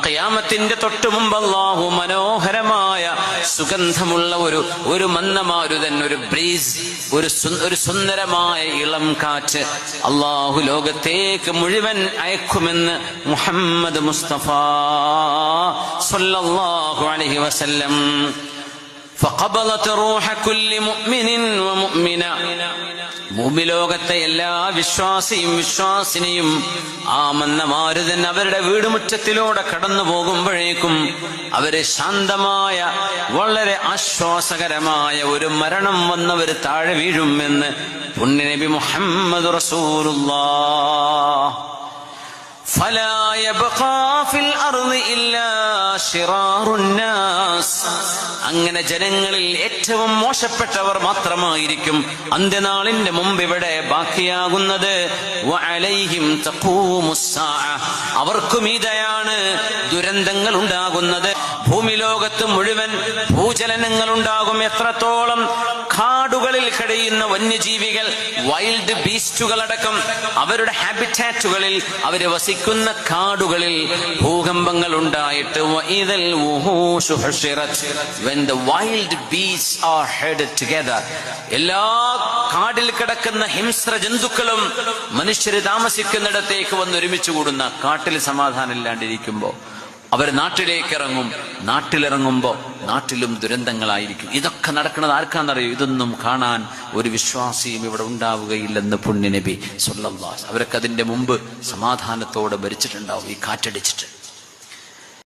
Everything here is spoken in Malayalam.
ഖിയാമത്തിന്റെ തൊട്ടു മുമ്പ് അല്ലാഹു മനോഹരമായ സുഗന്ധമുള്ള ഒരു മന്ദമാരുതൻ, ഒരു ബ്രീസ്, ഒരു സുന്ദരമായ ഇളം കാറ്റ് അല്ലാഹു ലോകത്തേക്ക് മുഴുവൻ അയക്കുമെന്ന് മുഹമ്മദ് മുസ്തഫ സല്ലല്ലാഹു അലൈഹി വസല്ലം. فقبضت روح كل مؤمن ومؤمنة. ഭൂമിലോകത്തെ എല്ലാ വിശ്വാസിനിയും ആ മന്ദമാരുതൻ അവരുടെ വീടുമുറ്റത്തിലൂടെ കടന്നു പോകുമ്പോഴേക്കും അവര് ശാന്തമായ വളരെ ആശ്വാസകരമായ ഒരു മരണം വന്നവർ താഴെ വീഴുമെന്ന് പുണ്യനബി മുഹമ്മദ് റസൂലുള്ളാഹ്. فلا يبقى في الأرض إلا شرار الناس. അങ്ങനെ ജനങ്ങളിൽ ഏറ്റവും മോശപ്പെട്ടവർ മാത്രമായിരിക്കും അന്ത്യനാളിന്റെ മുമ്പ് ഇവിടെ ബാക്കിയാകുന്നത്. വഅലൈഹിം തഖൂമുസ്സാഅ. അവർക്കും ഇതയാണ് ദുരന്തങ്ങൾ ഉണ്ടാകുന്നത്. ഭൂമിലോകത്ത് മുഴുവൻ ഭൂചലനങ്ങൾ ഉണ്ടാകും. എത്രത്തോളം കാടുകളിൽ കഴിയുന്ന വന്യജീവികൾ, വൈൽഡ് ബീസ്റ്റുകളടക്കം അവരുടെ ഹാബിറ്റാറ്റുകളിൽ അവര് വസിക്കുന്ന കാടുകളിൽ ഭൂകമ്പങ്ങൾ ഉണ്ടായിട്ട് when the wild beasts are headed together, എല്ലാ കാടിൽ കിടക്കുന്ന ഹിംസ്ര ജന്തുക്കളും മനുഷ്യര് താമസിക്കുന്നിടത്തേക്ക് വന്ന് ഒരുമിച്ച് കൂടുന്ന, കാട്ടിൽ സമാധാനം ഇല്ലാണ്ടിരിക്കുമ്പോ അവർ നാട്ടിലേക്ക് ഇറങ്ങും. നാട്ടിലിറങ്ങുമ്പോ നാട്ടിലും ദുരന്തങ്ങളായിരിക്കും. ഇതൊക്കെ നടക്കുന്നത് ആർക്കാന്നറിയോ? ഇതൊന്നും കാണാൻ ഒരു വിശ്വാസിയും ഇവിടെ ഉണ്ടാവുകയില്ലെന്ന് പുണ്യനബി സല്ലല്ലാഹു അലൈഹി വസല്ലം. അവരൊക്കെ അതിന്റെ മുമ്പ് സമാധാനത്തോടെ ഭരിച്ചിട്ടുണ്ടാവും ഈ കാറ്റടിച്ചിട്ട്.